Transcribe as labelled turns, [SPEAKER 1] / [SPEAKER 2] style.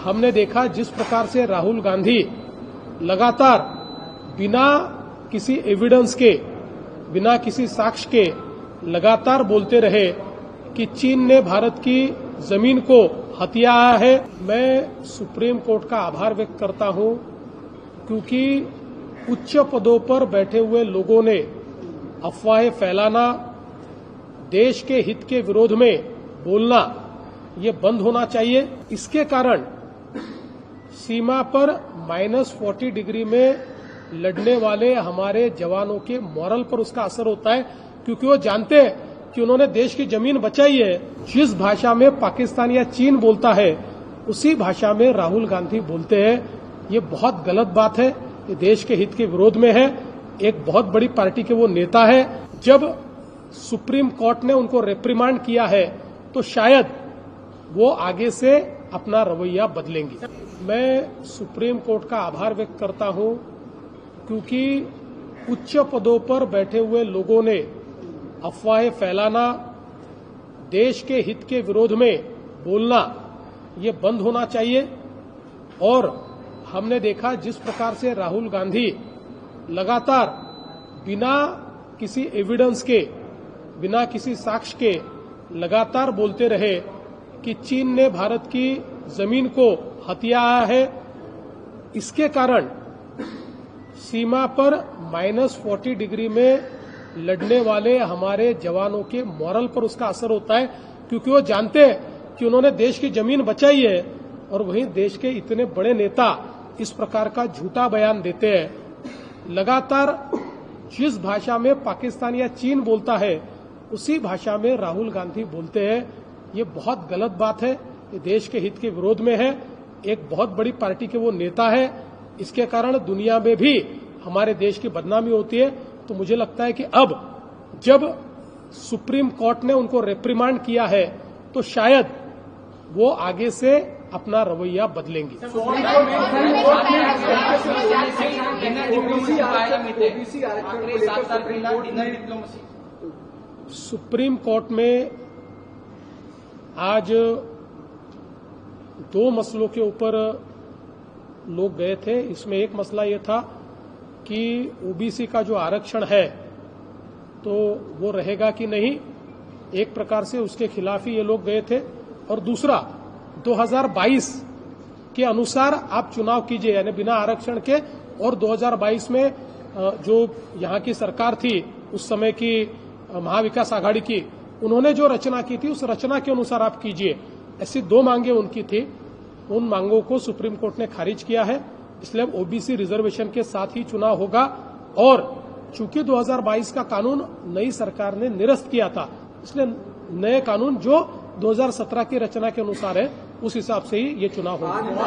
[SPEAKER 1] हमने देखा जिस प्रकार से राहुल गांधी लगातार बिना किसी एविडेंस के, बिना किसी साक्ष्य के लगातार बोलते रहे कि चीन ने भारत की जमीन को हथिया है। मैं सुप्रीम कोर्ट का आभार व्यक्त करता हूं, क्योंकि उच्च पदों पर बैठे हुए लोगों ने अफवाहें फैलाना, देश के हित के विरोध में बोलना, ये बंद होना चाहिए। इसके कारण सीमा पर -40 डिग्री में लड़ने वाले हमारे जवानों के मॉरल पर उसका असर होता है, क्योंकि वो जानते हैं कि उन्होंने देश की जमीन बचाई है। जिस भाषा में पाकिस्तान या चीन बोलता है, उसी भाषा में राहुल गांधी बोलते हैं। ये बहुत गलत बात है, ये देश के हित के विरोध में है। एक बहुत बड़ी पार्टी के वो नेता है। जब सुप्रीम कोर्ट ने उनको रेप्रिमांड किया है, तो शायद वो आगे से अपना रवैया बदलेंगे। मैं सुप्रीम कोर्ट का आभार व्यक्त करता हूं, क्योंकि उच्च पदों पर बैठे हुए लोगों ने अफवाहें फैलाना, देश के हित के विरोध में बोलना, ये बंद होना चाहिए। और हमने देखा जिस प्रकार से राहुल गांधी लगातार बिना किसी एविडेंस के, बिना किसी साक्ष्य के लगातार बोलते रहे कि चीन ने भारत की जमीन को हथिया है। इसके कारण सीमा पर -40 डिग्री में लड़ने वाले हमारे जवानों के मॉरल पर उसका असर होता है, क्योंकि वो जानते हैं कि उन्होंने देश की जमीन बचाई है। और वहीं देश के इतने बड़े नेता इस प्रकार का झूठा बयान देते हैं। लगातार जिस भाषा में पाकिस्तान या चीन बोलता है, उसी भाषा में राहुल गांधी बोलते हैं। ये बहुत गलत बात है, ये देश के हित के विरोध में है। एक बहुत बड़ी पार्टी के वो नेता है। इसके कारण दुनिया में भी हमारे देश की बदनामी होती है। तो मुझे लगता है कि अब जब सुप्रीम कोर्ट ने उनको रेप्रिमांड किया है, तो शायद वो आगे से अपना रवैया बदलेंगे। सुप्रीम कोर्ट में आज 2 मसलों के ऊपर लोग गए थे। इसमें एक मसला ये था कि ओबीसी का जो आरक्षण है, तो वो रहेगा कि नहीं। एक प्रकार से उसके खिलाफ ही ये लोग गए थे। और दूसरा, 2022 के अनुसार आप चुनाव कीजिए, यानी बिना आरक्षण के। और 2022 में जो यहाँ की सरकार थी, उस समय की महाविकास आघाड़ी की, उन्होंने जो रचना की थी, उस रचना के अनुसार आप कीजिए। ऐसी 2 मांगे उनकी थी। उन मांगों को सुप्रीम कोर्ट ने खारिज किया है। इसलिए ओबीसी रिजर्वेशन के साथ ही चुनाव होगा। और चूंकि 2022 का कानून नई सरकार ने निरस्त किया था, इसलिए नए कानून जो 2017 की रचना के अनुसार है, उस हिसाब से ही ये चुनाव होगा।